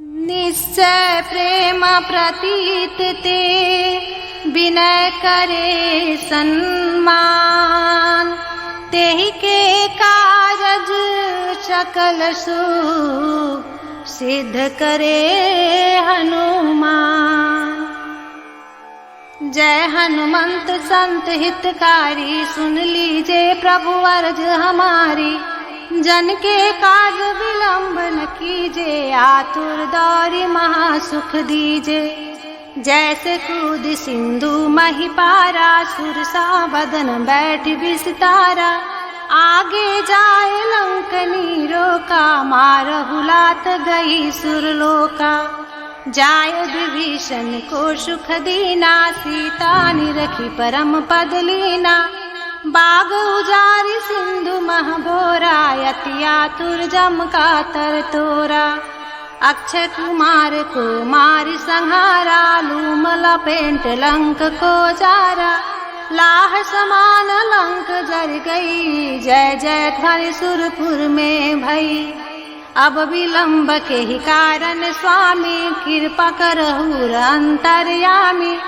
निश्चय प्रेम प्रतीत ते विनय करे सम्मान, तेहि के कारज सकल सिद्ध करे हनुमान। जय हनुमंत संत हितकारी, सुन लीजे प्रभु अर्ज हमारी। जन के काज विलंब न कीजे, आतुर दौरी महासुख दीजे। जैसे कूद सिंधु मही पारा, सुरसा बदन बैठ विस्तारा। आगे जाए लंकनी रोका, मारहु लात गई सुरलोका। जाय विभीषण को सुख दीना, सीता निरखी परम पद लीना। बाग उजारि सिंधु मह बोरा, यति आतुर जम का तर तोरा। अक्षय कुमार को मारि संहारा, लूम लपेट लंक को जारा। लाह समान लंक जर गई, जय जय ध्वनि सुरपुर में भई। अब विलंब के ही कारण स्वामी, कृपा करहु अंतर्यामी।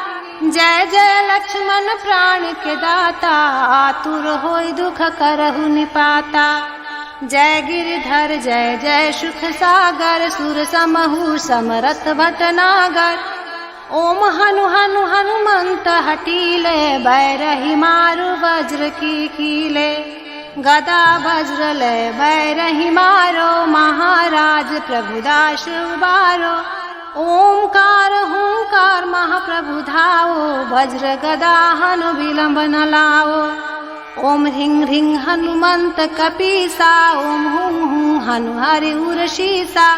जय जय लक्ष्मण प्राण के दाता, आतुर होई दुख करहु निपाता। जय गिरधर जय जय सुख सागर, सुर समहु समरथ भटनागर। ओम हनु हनु हनुमंत हटीले, बैरही मारु वज्र की कीले। गदा वज्र लय बैरही मारो, महाराज प्रभुदास उबारो। ओंकार हुंकार महाप्रभु धाओ, वज्र गदा हनु विलंब न लाओ। ओम ह्रीं ह्रीं हनुमंत कपीसा, ओम हुं हुं हनु हरि उरशीसा।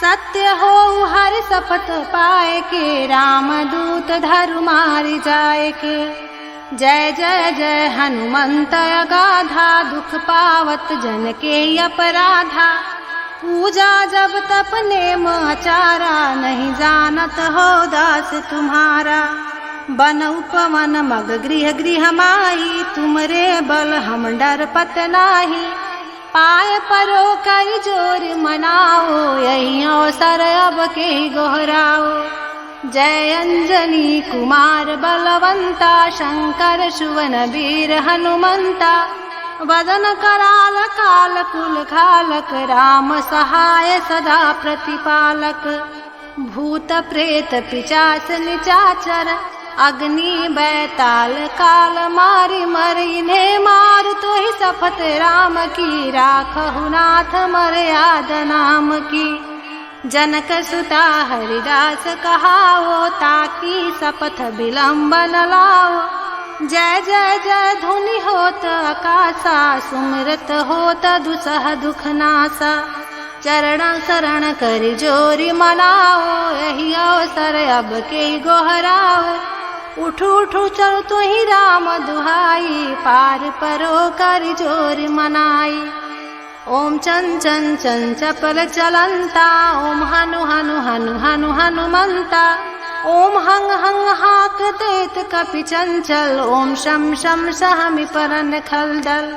सत्य हो हरि शपथ पाए के, रामदूत धरु मारि जाए के। जय जय जय हनुमंत अगाधा, दुख पावत जन के अपराधा। पूजा जब तप नेम आचारा, नहीं जानत हो दास तुम्हारा। बन उपवन मग गृह गृह माही, तुमरे बल हम डर पत नाही। पाय परो कर जोर मनाओ, यही अवसर अब के गोहराओ। जय अंजनी कुमार बलवंता, शंकर सुवन वीर हनुमंता। वदन कराल काल कुल खालक, राम सहाय सदा प्रतिपालक। भूत प्रेत पिशाच निचाचर, अग्नि बैताल काल मारि मर। इन्हें मार तो ही शपथ राम की, राखहु नाथ मर्याद नाम की। जनक सुता हरिदास कहाओ, ताकि शपथ विलंब न लाओ। जय जय जय धुनि होत आकाशा, सुमिरत होत दुसह दुख नासा। चरण शरण कर जोरी मनाओ, यही अवसर अब के गोहराओ। उठू उठू चल तो ही राम दुहाई, पार परो कर जोर मनाई। ओम चंचन चंचपल चलंता, ओम हनु हनु हनु हनु हनुमंता। ओम हंग हंग हाक देत कपि चंचल, ओम शम शम सहमि परन खलदल।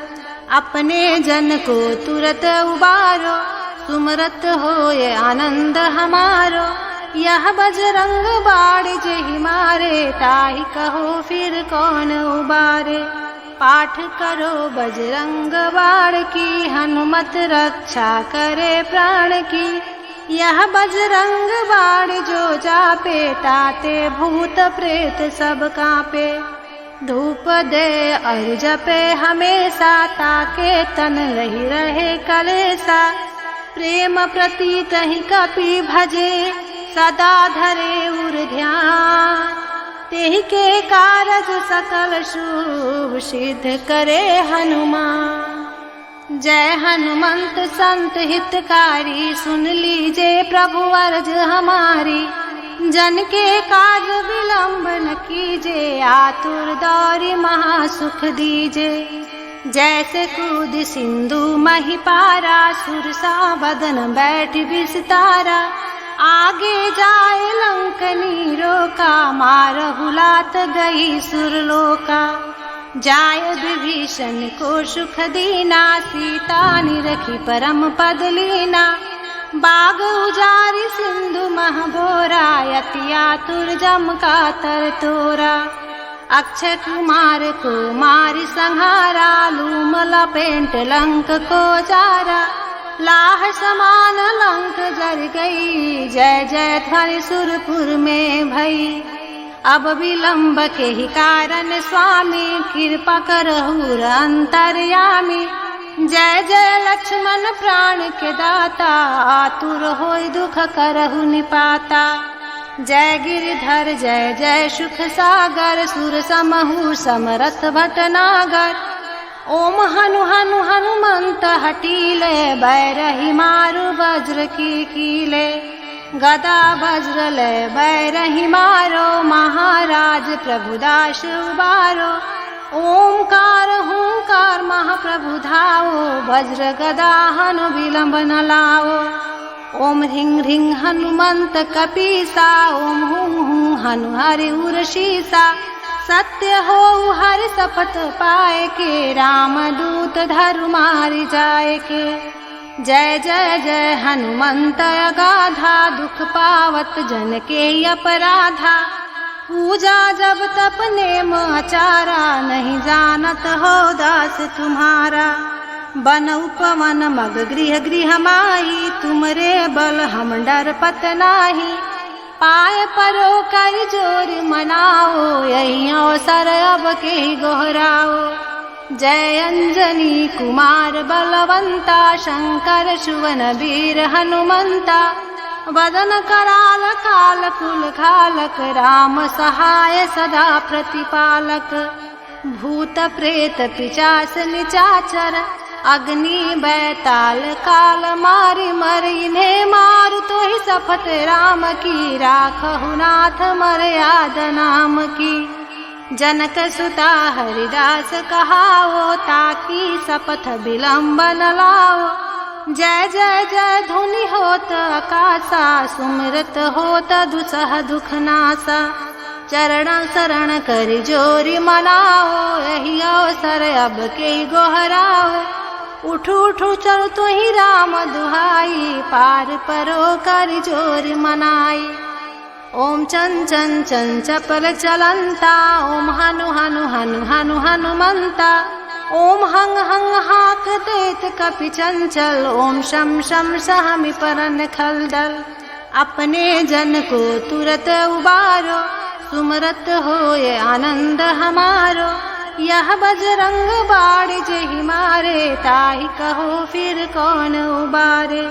अपने जन को तुरत उबारो, सुमरत होए आनंद हमारो। यह बजरंग बाण जेहि मारे, ताहि कहो फिर कौन उबारे। पाठ करो बजरंग बाण की, हनुमत रक्षा करे प्राण की। यह बजरंग बाण जो जापे, ताते भूत प्रेत सब कांपे। धूप दे और जपे हमेशा, ताके तन रही रहे कलेसा। प्रेम प्रतीत ही कपि भजे, सदा धरे उर ध्यान। तेहि के कारज सकल शुभ, सिद्ध करे हनुमान। जय हनुमंत संत हितकारी, सुन लीजे प्रभु अर्ज हमारी। जन के काज विलंब न कीजे, आतुर दौरी महासुख दीजे। जैसे कूद सिंधु मही पारा, सुरसा बदन बैठ विस्तारा। आगे जाए लंकनी रोका, मारहु लात गई सुरलोका। जाय विभीषण को सुख दीना, सीता निरखी परम पद लीना। बाग उजारी सिंधु महबोरा यतिया तुरजम का तर तोरा। अक्षय कुमार को मारी संहारा लूम लपेट लंक को जारा। लाह समान लंक जर गई जय जय ध्वनि सुरपुर में भई। अब विलंब के ही कारण स्वामी कृपा करहु अंतर्यामी। जय जय लक्ष्मण प्राण के दाता आतुर होय दुख करहु निपाता। जय गिरधर जय जय सुख सागर सुर समहु समरथ भटनागर। ओम हनु हनु हनुमंत हटीले बैरही मारु वज्र की कीले। गदा वज्र ले बैरही मारो महाराज प्रभुदास उबारो। ओंकार हुंकार महाप्रभु धाओ वज्र गदा हनु विलंब न लाओ। ओम ह्रीं ह्रीं हनुमंत कपीसा ओम हुं हुं हनु हरि उर्षीसा। सत्य हो हरि शपथ पाए के रामदूत धरु मारि जाए के। जय जय जय हनुमंत अगाधा दुख पावत जन के अपराधा। पूजा जब तप नेम आचारा नहीं जानत हो दास तुम्हारा। बन उपवन मग गृह गृह माही तुमरे बल हम डरपत नाही। पाय परो कर जोर मनाओ यही अवसर अब के गोहराओ। जय अंजनी कुमार बलवंता शंकर सुवन वीर हनुमंता। वदन कराल काल कुल खालक राम सहाय सदा प्रतिपालक। भूत प्रेत पिशाच निचाचर अग्नि बैताल काल मारि मर इन्हें मारु तो ही शपथ राम की राखहु नाथ मर्याद नाम की। जनक सुता हरिदास कहाओ ताकि शपथ विलंब न लाओ। जय जय जय धुनि होत आकाशा सुमिरत होत दुसह दुख नासा। चरण शरण कर जोरी मनाओ यही अवसर अब के गोहराओ। उठू उठू चल तो ही राम दुहाई पार परो कर जोर मनाई। ओम चन चन चन चपल चलंता ओम हनु हनु हनु हनु हनुमंता। ओम हंग हंग हाक देत कपि चंचल ओम शम शम सहमि परन खलदल। अपने जन को तुरत उबारो सुमरत होए आनंद हमारो। यह बजरंग बाण जेहि मारे ताहि कहो फिर कौन उबारे।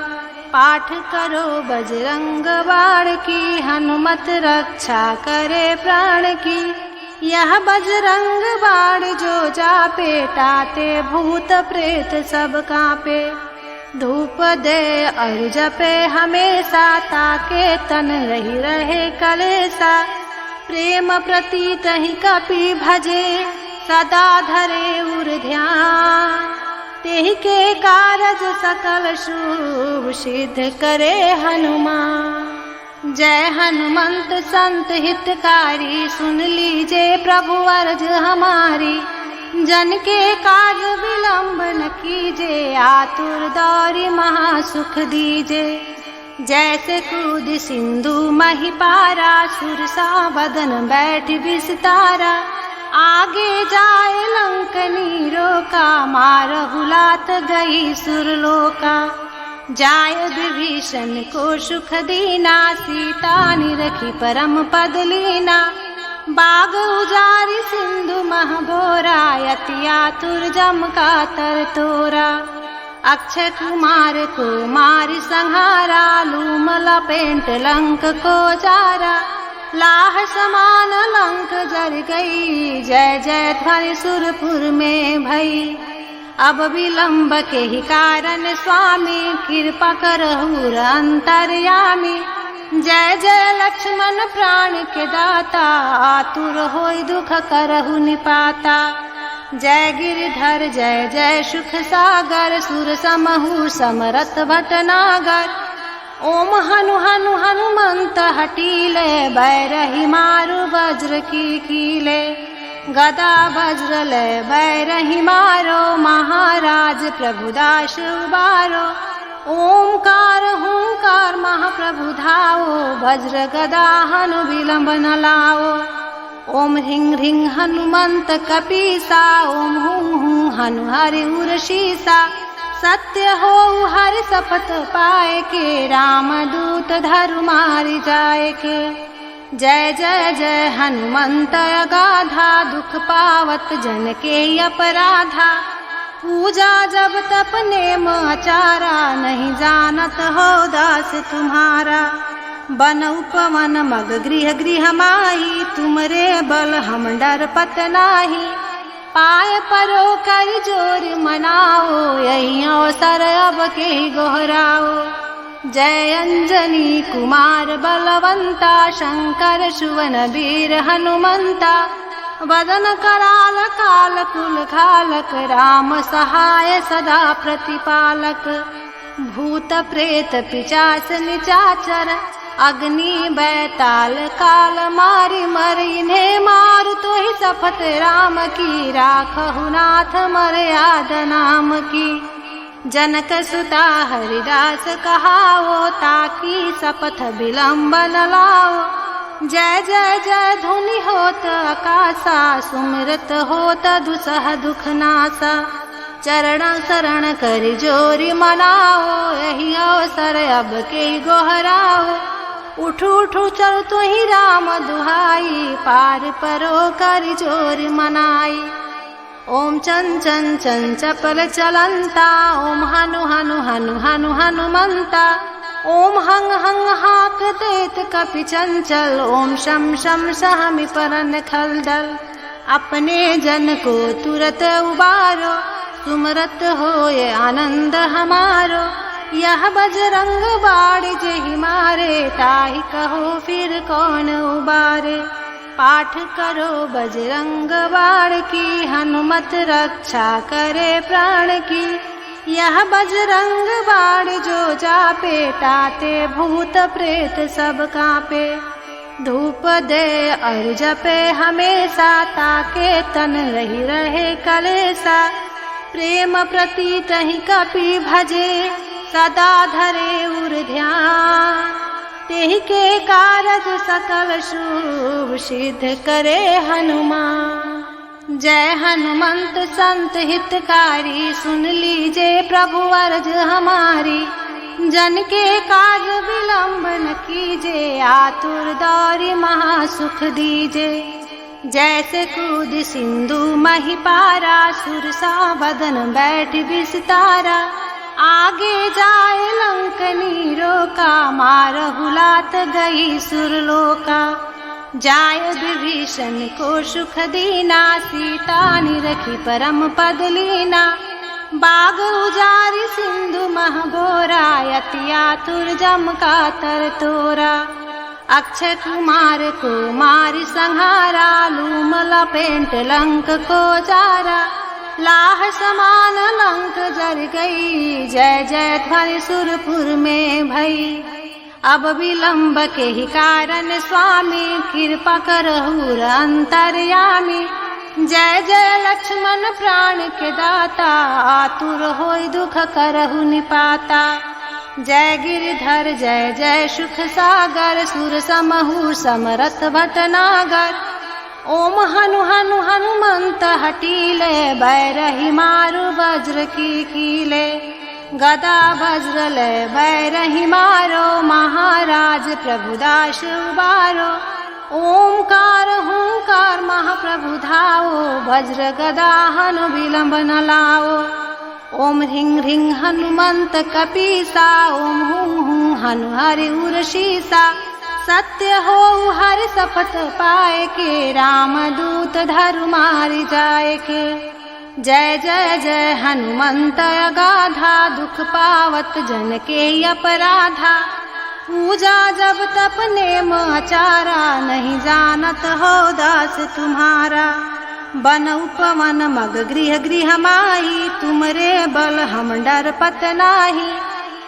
पाठ करो बजरंग बाण की हनुमत रक्षा करे प्राण की। यह बजरंग बाण जो जापे टाते भूत प्रेत सब कांपे। धूप दे और जपे हमेशा ताके तन रही रहे कलेसा। प्रेम प्रतीत ही कपि भजे सदा धरे उर ध्यान। तेहि के कारज सकल शुभ सिद्ध करे हनुमान। जय हनुमंत संत हितकारी सुन लीजे प्रभु अर्ज हमारी। जन के कार्य विलंब न कीजे आतुर दौरी महासुख दीजे। जैसे कूद सिंधु मही पारा सुरसा बदन बैठ विस्तारा। आगे जाए लंकनी रोका मारहु लात गई सुरलोका। जाय विभीषण को सुख दीना सीता निरखी परम पद लीना। बाग उजारी सिंधु महबोरा यतिया तुरजम का तर तोरा। अक्षय कुमार को मारी संहारा लूम लपेट लंक को जारा। लाह समान लंक जर गई जय जय ध्वनि सुरपुर में भई। अब विलंब के ही कारण स्वामी कृपा करहु अंतर्यामी। जय जय लक्ष्मण प्राण के दाता आतुर होय दुख करहु निपाता। जय गिरधर जय जय सुख सागर सुर समहु समरथ भटनागर। ओम हनु हनु हनुमंत हटीले बैरही मारु वज्र की कीले। गदा वज्र ले बैरही मारो महाराज प्रभुदास उबारो। ओमकार हुंकार महाप्रभु धाओ, वज्र गदा हनु विलंब न लाओ। ओम ह्रीं ह्रीं हनुमंत कपीसा, ओम हुं हुं हनु हरि उर्षीसा। सत्य हो हरि शपथ पाए के, रामदूत धरु मारि जाए के। जय जय जय हनुमंत अगाधा, दुख पावत जन के अपराधा। पूजा जब तप नेम आचारा, नहीं जानत हो दास तुम्हारा। बन उपवन मग गृह गृह माही, तुमरे बल हम डर पत नाही। पाय परो कर जोर मनाओ, यही अवसर अब के गोहराओ। जय अंजनी कुमार बलवंता, शंकर सुवन वीर हनुमंता। वदन कराल काल कुल खालक, राम सहाय सदा प्रतिपालक। भूत प्रेत पिशाच निचाचर, अग्नि बैताल काल मारि मर। इन्हें मार तो ही शपथ राम की, राखहु नाथ मर्याद नाम की। जनक सुता हरिदास कहाओ, ताकि शपथ विलंब न लाओ। जय जय जय धुनि होत आकाशा, सुमिरत होत दुसह दुख नासा। चरण शरण कर जोरी मनाओ, यही अवसर अब के गोहराओ। उठू उठू चल तो ही राम दुहाई, पार परो कर जोर मनाई। ओम चंचन चंचपल चलंता, ओम हनु हनु हनु हनु हनुमंता। ओम हंग हंग हाक देत कपि चंचल, ओम शम शम सहमि परन खलदल। अपने जन को तुरत उबारो, सुमरत होए आनंद हमारो। यह बजरंग बाण जेहि मारे, ताहि कहो फिर कौन उबारे। पाठ करो बजरंग बाण की, हनुमत रक्षा करे प्राण की। यह बजरंग बाण जो जापे, ताते भूत प्रेत सब कांपे। धूप दे और जपे हमेशा, ताके तन रही रहे कलेसा। प्रेम प्रति तहि कपि भजे, सदा धरे उर ध्यान। तेहि के कारज सकल शुभ, सिद्ध करे हनुमान। जय हनुमंत संत हितकारी, सुन लीजे प्रभु अर्ज हमारी। जन के काज विलंब न कीजे, आतुर दौरी महासुख दीजे। जैसे कूद सिंधु मही पारा, सुरसा बदन बैठ विस्तारा। आगे जाए लंकनी रोका, मारहु लात गई सुरलोका। जाय विभीषण को सुख दीना, सीता निरखी परम पद लीना। बाग उजारि सिंधु मह बोरा, यति आतुर जम का तर तोरा। अक्षय कुमार को मारि संहारा, लूम लपेट लंक को जारा। लाह समान लंक जर गई, जय जय ध्वनि सुरपुर में भई। अब विलंब के ही कारण स्वामी, कृपा करहु अंतर्यामी। जय जय लक्ष्मण प्राण के दाता, आतुर होई दुख करहु निपाता। जय गिरधर जय जय सुख सागर, सुर समहु समरथ भटनागर। ओम हनु हनु हनुमंत हटीले, बैरही मारु वज्र की कीले। गदा वज्र ले बैरही मारो, महाराज प्रभुदास उबारो। ओमकार हुंकार महाप्रभु धाओ, वज्र गदा हनु विलंब न लाओ। ओम ह्रीं ह्रीं हनुमंत कपीसा, ओम हुं हुं हनु हरि उर्षीसा। सत्य हो हरि शपथ पाए के, रामदूत धरु मारि जाए के। जय जय जय हनुमंत अगाधा, दुख पावत जन के अपराधा। पूजा जब तप नेम आचारा, नहीं जानत हो दास तुम्हारा। बन उपवन मग गृह गृह माही, तुमरे बल हम डर पत नाही।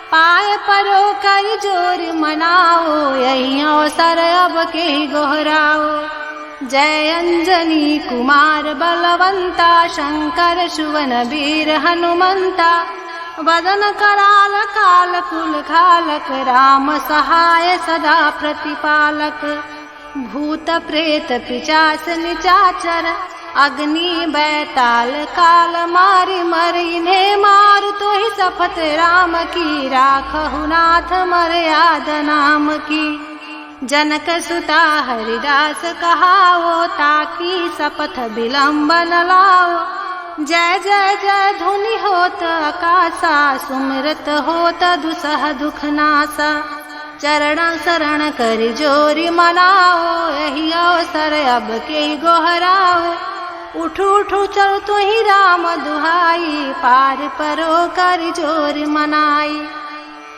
पाय परो कर जोर मनाओ, यही अवसर अब के गोहराओ। जय अंजनी कुमार बलवंता, शंकर सुवन वीर हनुमंता। वदन कराल काल कुल घालक, राम सहाय सदा प्रतिपालक। भूत प्रेत पिशाच निशाचर, अग्नि बैताल काल मारि मर, इन्हें मार तो ही शपथ राम की, राखहु नाथ मर्यादा नाम की। जनक सुता हरिदास कहावो, ताकि शपथ विलंब न लाओ। जय जय जय धुनि होत आकाशा, सुमिरत होत दुसह दुख नासा। चरण शरण कर जोरी मनाओ, यही अवसर अब के गोहराओ। उठू उठू चल तु ही राम दुहाई, पार परो कर जोर मनाई।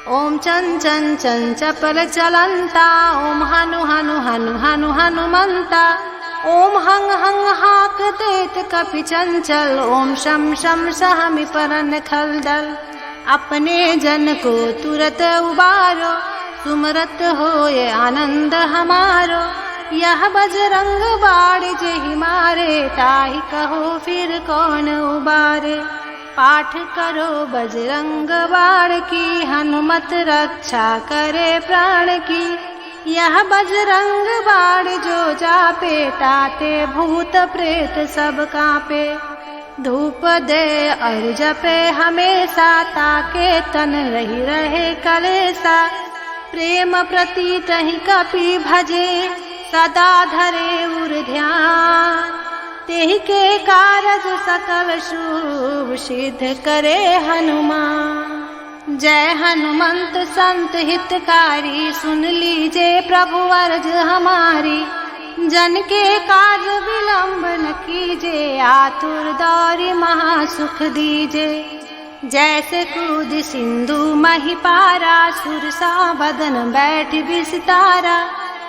ओम चन चन चन चपल चलंता, ओम हनु हनु हनु हनु हनुमंता। ओम हंग हंग हाक देत कपि चंचल, ओम शम शम सहमि परन खलदल। अपने जन को तुरत उबारो, सुमरत होए आनंद हमारो। यह बजरंग बाण जेहि मारे, ताहि कहो फिर कौन उबारे। पाठ करो बजरंग बाण की, हनुमत रक्षा करे प्राण की। यह बजरंग बाण जो जापे, ताते भूत प्रेत सब कांपे। धूप दे और जपे हमेशा, ताके तन रही रहे कलेसा। प्रेम प्रति तहि कपि भजे, सदा धरे उर ध्यान। तेहि के कारज सकल शुभ, सिद्ध करे हनुमान। जय हनुमंत संत हितकारी, सुन लीजे प्रभु अर्ज हमारी। जन के कार्य विलंब न कीजे, आतुर दौरी महासुख दीजे। जैसे कूद सिंधु मही पारा, सुरसा बदन बैठ विसितारा।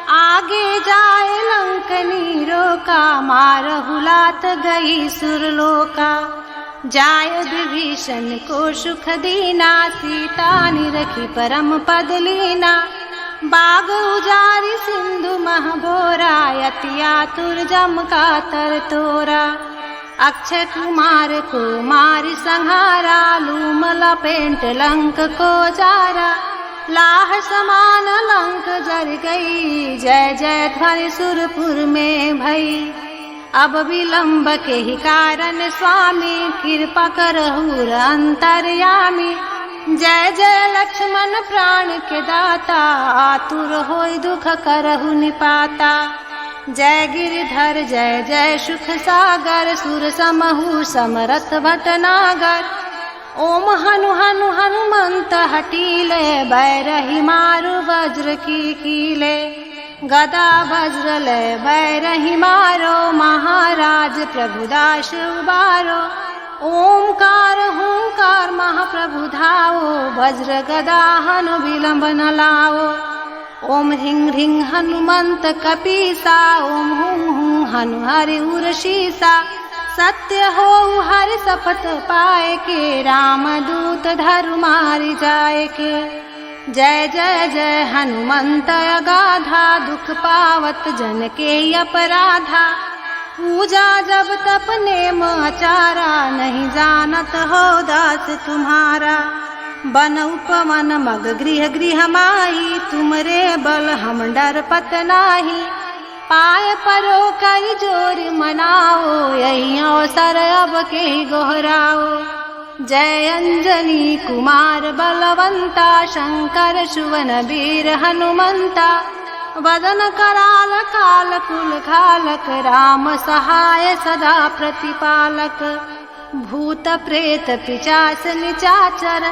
आगे जाए लंकनी रोका, मारहु लात गई सुरलोका। जाय विभीषण को सुख दीना, सीता निरखी परम पद लीना। बाग उजारि सिंधु मह बोरा, यति आतुर जम का तर तोरा। अक्षय कुमार को मारि संहारा, लूम लपेट लंक को जारा। लाह समान लंक जर गई, जय जय ध्वनि सुरपुर में भई। अब विलंब के ही कारण स्वामी, कृपा करहु अंतर्यामी। जय जय लक्ष्मण प्राण के दाता, आतुर होय दुख करहु निपाता। जय गिरिधर जय जय सुख सागर, सुर समहु समरथ भटनागर। ओम हनु हनु हनुमंत हटीले, बैरही मारु वज्र की कीले। गदा वज्र ले बैरही मारो, महाराज प्रभुदास उबारो। ओमकार हुंकार महाप्रभु धाओ, वज्र गदा हनु विलंब न लाओ। ओम ह्रीं ह्रीं हनुमंत कपीसा, ओम हुं हुं हनु हरि उरशीसा। सत्य हो हर शपथ पाए के, रामदूत धरु मारि जाए के। जय जय जय हनुमंत अगाधा, दुख पावत जन के अपराधा। पूजा जब तप नेम आचारा, नहीं जानत हो दास तुम्हारा। बन उपवन मग गृह गृह माही, तुमरे बल हम डर पत नाही। पाय परो कर जोर मनाओ, यही अवसर अब के गोहराओ। जय अंजनी कुमार बलवंता, शंकर सुवन वीर हनुमंता। वदन कराल काल कुल घालक, राम सहाय सदा प्रतिपालक। भूत प्रेत पिशाच निशाचर,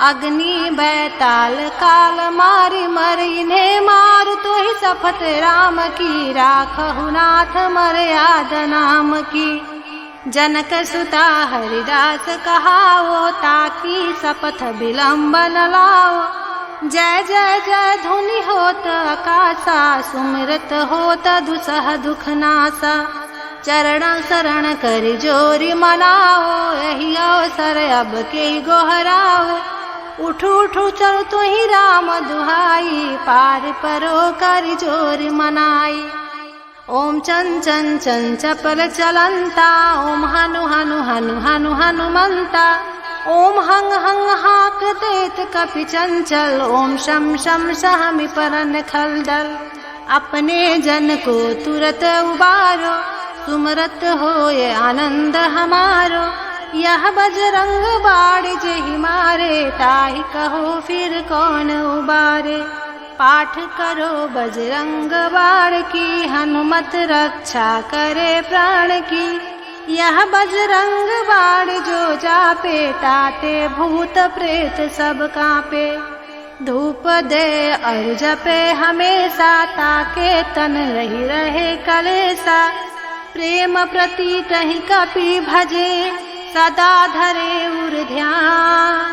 अग्नि बैताल काल मारि मर। इन्हें मार तो ही शपथ राम की, राखहु नाथ मर्यादा नाम की। जनक सुता हरिदास कहावो, ताकि शपथ विलंब न लाओ। जय जय जय धुनि होत आकाशा, सुमिरत होत दुसह दुख नासा। चरण शरण कर जोरी मनाओ, यही अवसर अब के गोहराओ। उठू उठू चल तु ही राम दुहाई, पार परो कर जोर मनाई। ओम चन चन चन चपल चलंता, ओम हनु हनु हनु हनु हनुमंता। ओम हंग हंग हाक देत कपि चंचल, ओम शम शम सहमि परन खलदल। अपने जन को तुरत उबारो, सुमरत होए आनंद हमारो। यह बजरंग बाण जेहि मारे, ताहि कहो फिर कौन उबारे। पाठ करो बजरंग बाण की, हनुमत रक्षा करे प्राण की। यह बजरंग बाण जो जापे, ताते भूत प्रेत सब कांपे। धूप दे और जपे हमेशा, ताके तन रही रहे कलेसा। प्रेम प्रति तहि कपि भजे, सदा धरे उर ध्यान।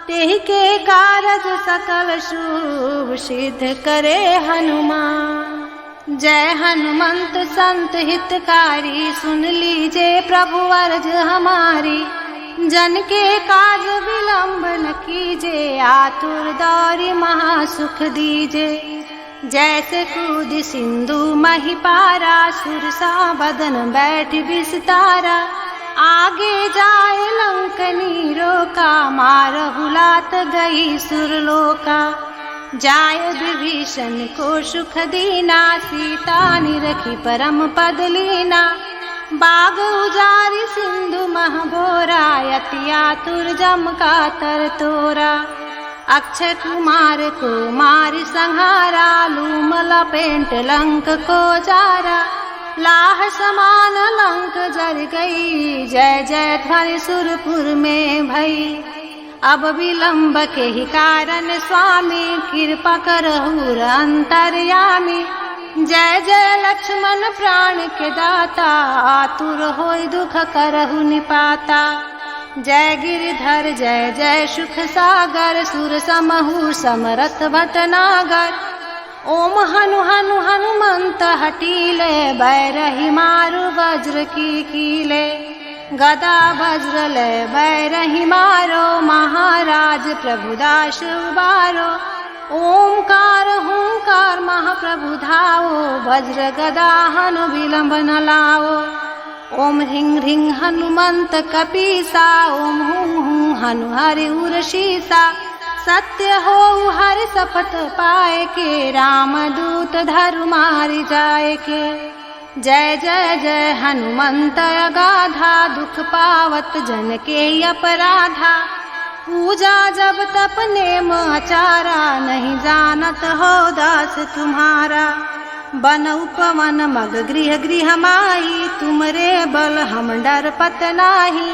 तेहि के कारज सकल शुभ, सिद्ध करे हनुमान। जय हनुमंत संत हितकारी, सुन लीजे प्रभु अर्ज हमारी। जन के काज विलंब न कीजे, आतुर दौरी महासुख दीजे। जैसे कूद सिंधु मही पारा, सुरसा बदन बैठ बिस्तारा। आगे जाए लंकनी रोका, मारहु लात गई सुरलोका। जाय विभीषण को सुख दीना, सीता निरखी परम पद लीना। बाग उजारि सिंधु मह बोरा, यति आतुर जम का तर तोरा। अक्षय कुमार को मारि संहारा, लूम लपेट लंक को जारा। लाह समान लंक जर गई, जय जय ध्वनि सुरपुर में भई। अब विलंब के ही कारण स्वामी, कृपा करहु अंतर्यामी। जय जय लक्ष्मण प्राण के दाता, आतुर होय दुख करहु निपाता। जय गिरिधर जय जय सुख सागर, सुर समहु समरथ भटनागर। ओम हनु हनु हनुमंत हटीले, बैरहि मारु वज्र की कीले। गदा वज्र ले बैरहि मारो, महाराज प्रभुदास उबारो। ओमकार हुंकार महाप्रभु धाओ, वज्र गदा हनु विलंब न लाओ। ओम ह्रीं ह्रीं हनुमंत कपीसा, ओम हुं हुं हनु हरि उरशीसा। सत्य हो हरि शपथ पाए के, रामदूत धरु मारि जाए के। जय जय जय हनुमंत अगाधा, दुख पावत जन के अपराधा। पूजा जब तप नेम आचारा, नहीं जानत हो दास तुम्हारा। बन उपवन मग गृह गृह माही, तुमरे बल हम डरपत नाही।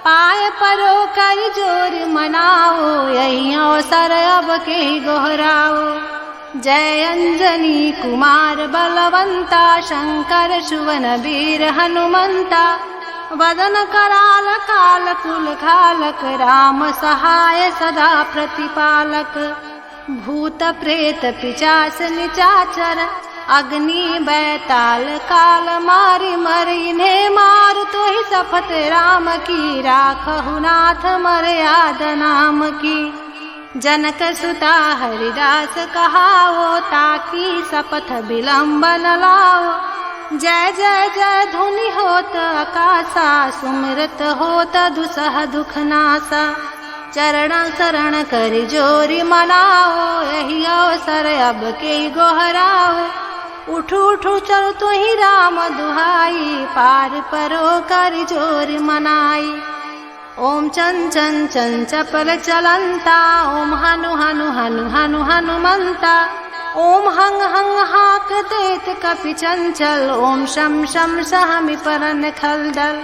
पाय परो कर जोर मनाओ, यही अवसर अब के गोहराओ। जय अंजनी कुमार बलवंता, शंकर सुवन वीर हनुमंता। वदन कराल काल कुल घालक, राम सहाय सदा प्रतिपालक। भूत प्रेत पिशाच निचाचर, अग्नि बैताल काल मारि मर। इन्हें मार तो ही शपथ राम की, राखहु नाथ मर्याद नाम की। जनक सुता हरिदास कहाओ, ताकि शपथ विलंब न लाओ। जय जय जय धुनि होत आकाशा, सुमिरत होत दुसह दुख नासा। चरण शरण कर जोरी मनाओ, यही अवसर अब के गोहराओ। उठू उठू चल तो ही राम दुहाई, पार परो कर जोर मनाई। ओम चन चन चन चपल चलंता, ओम हनु हनु हनु हनु हनुमंता। ओम हंग हंग हाक देत कपि चंचल, ओम शम शम सहमि परन खलदल।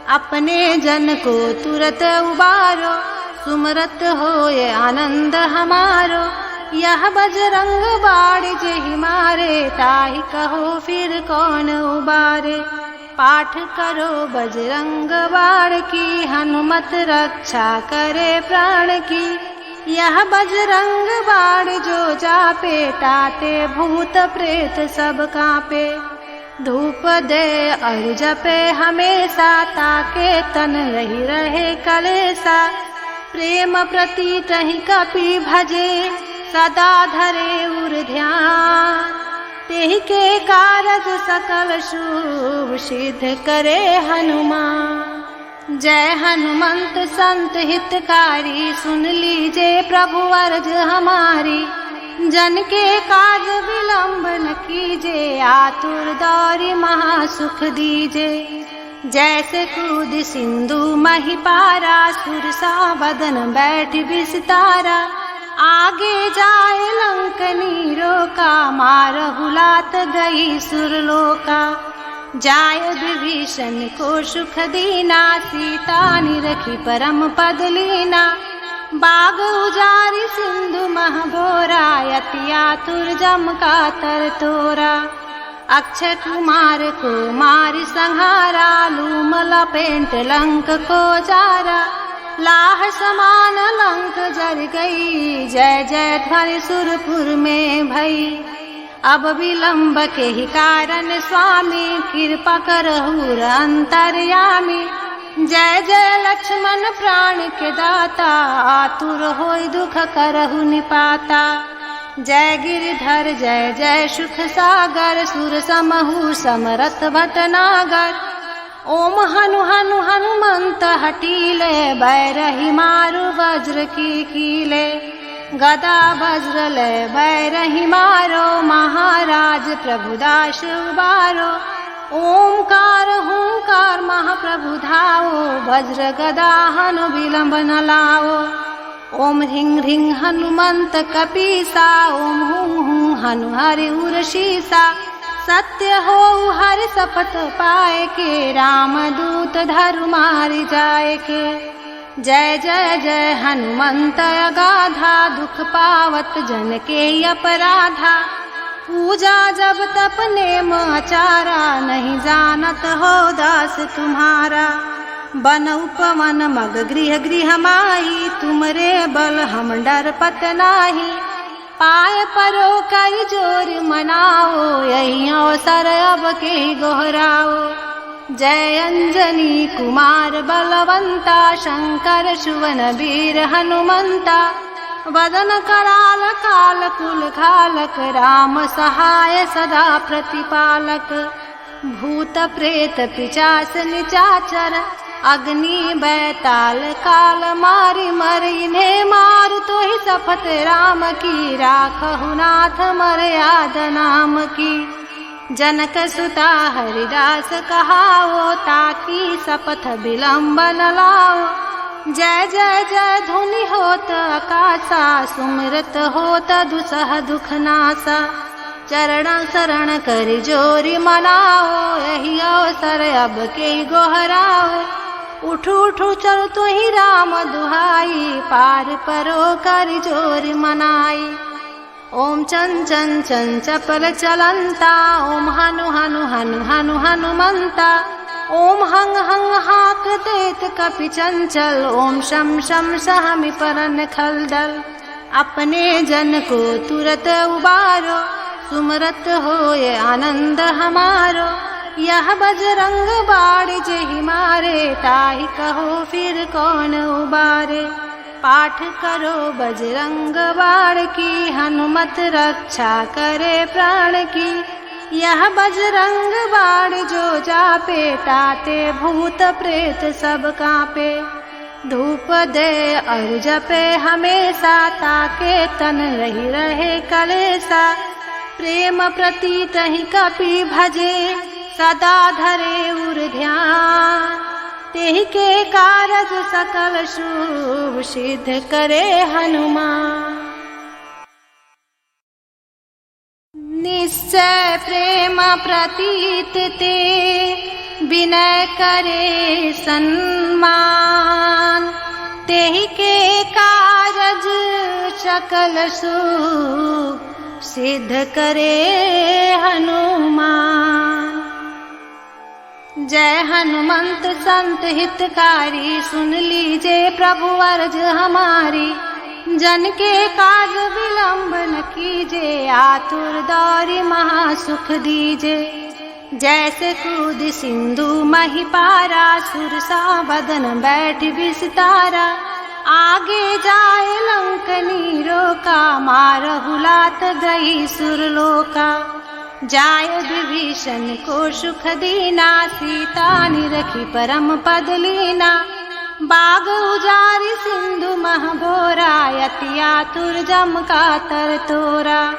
अपने जन को तुरत उबारो, सुमरत होए आनंद हमारो। यह बजरंग बाण जेहि मारे, ताहि कहो फिर कौन उबारे। पाठ करो बजरंग बाण की, हनुमत रक्षा करे प्राण की। यह बजरंग बाण जो जापे, ताते भूत प्रेत सब कांपे। धूप दे और जपे हमेशा, ताके तन रही रहे कलेसा। प्रेम प्रति तहि कपि भजे, सदा धरे उर ध्यान। तेहि के कारज सकल शुभ, सिद्ध करे हनुमान। जय हनुमंत संत हितकारी, सुन लीजिए प्रभु अर्ज हमारी। जन के काज विलंब न कीजिए, आतुर दौरी महासुख दीजे। जैसे कूद सिंधु मही पारा, सुरसा बदन बैठ विस्तारा। आगे जाए लंकनी रोका, मारहु लात गई सुरलोका। जाय विभीषण को सुख दीना, सीता निरखी परम पद लीना। बाग उजारी सिंधु मह बोरा, यति आतुर जम का तर तोरा। अक्षय कुमार को मारि संहारा, लूम लपेट लंक को जारा। लाह समान लंक जर गई, जय जय ध्वनि सुरपुर में भई। अब विलंब के ही कारण स्वामी, कृपा करहु अंतर्यामी। जय जय लक्ष्मण प्राण के दाता, आतुर होय दुख करहु निपाता। जय गिरिधर जय जय सुख सागर, सुर समहु समरथ भटनागर। ओम हनु हनु हनुमंत हटीले, बैरही मारु वज्र की कीले। गदा वज्र ले बैरही मारो, महाराज प्रभुदास उबारो। ओंकार हुंकार महाप्रभु धाओ, वज्र गदा हनु विलंब न लाओ। ओम ह्रीं ह्रीं हनुमंत कपीसा, ओम हुं हुं हनु हरि उरशीसा। सत्य हो हरि शपथ पाए के, रामदूत धरु मारि जाए के। जय जय जय हनुमंत अगाधा, दुख पावत जन के अपराधा। पूजा जब तप नेम आचारा, नहीं जानत हो दास तुम्हारा। बन उपवन मग गृह गृह माही, तुमरे बल हम डर पत नाही। पाय परो कर जोर मनाओ, यही अवसर अब के गोहराओ। जय अंजनी कुमार बलवंता, शंकर सुवन वीर हनुमंता। वदन कराल काल कुल घालक, राम सहाय सदा प्रतिपालक। भूत प्रेत पिशाच निचाचर, अग्नि बैताल काल मारि मर। इन्हें मार तो ही शपथ राम की, राखहु नाथ मर्याद नाम की। जनक सुता हरिदास कहाओ, ताकि शपथ विलंब न लाओ। जय जय जय धुनि होत आकाशा, सुमिरत होत दुसह दुख नासा। चरण शरण कर जोरी मनाओ, यही अवसर अब के गोहराओ। उठू उठू चल तो ही राम दुहाई, पार परो कर जोर मनाई। ओम चंचन चंचल चलंता, ओम हनु हनु हनु हनु हनुमंता। ओम हंग हंग हाक देत कपि चंचल, ओम शम शम सहमि परन खलदल। अपने जन को तुरत उबारो, सुमरत होए आनंद हमारो। यह बजरंग बाण जेहि मारे, ताहि कहो फिर कौन उबारे। पाठ करो बजरंग बाण की, हनुमत रक्षा करे प्राण की। यह बजरंग बाण जो जापे, ताते भूत प्रेत सब कांपे। धूप दे और जपे हमेशा, ताके तन रही रहे कलेसा। प्रेम प्रति तहि कपि भजे, सदा धरे उर ध्यान। तेहि के कारज सकल शुभ, सिद्ध करे हनुमान। निश्चय प्रेम प्रतीत ते, विनय करे सम्मान। तेहि के कारज सकल शुभ, सिद्ध करे हनुमान। जय हनुमंत संत हितकारी, सुन लीजिए प्रभु अर्ज हमारी। जन के काज विलंब न कीजिए, आतुर दौरी महासुख दीजे। जैसे कूद सिंधु मही पारा, सुरसा बदन बैठ विस्तारा। आगे जाए लंकनी रोका, मारहु लात गई सुरलोका। जाय विभीषण को सुख दीना, सीता निरखी परम पद लीना। बाग उजारि सिंधु मह घोरा, यति आतुर जम का तर तोरा।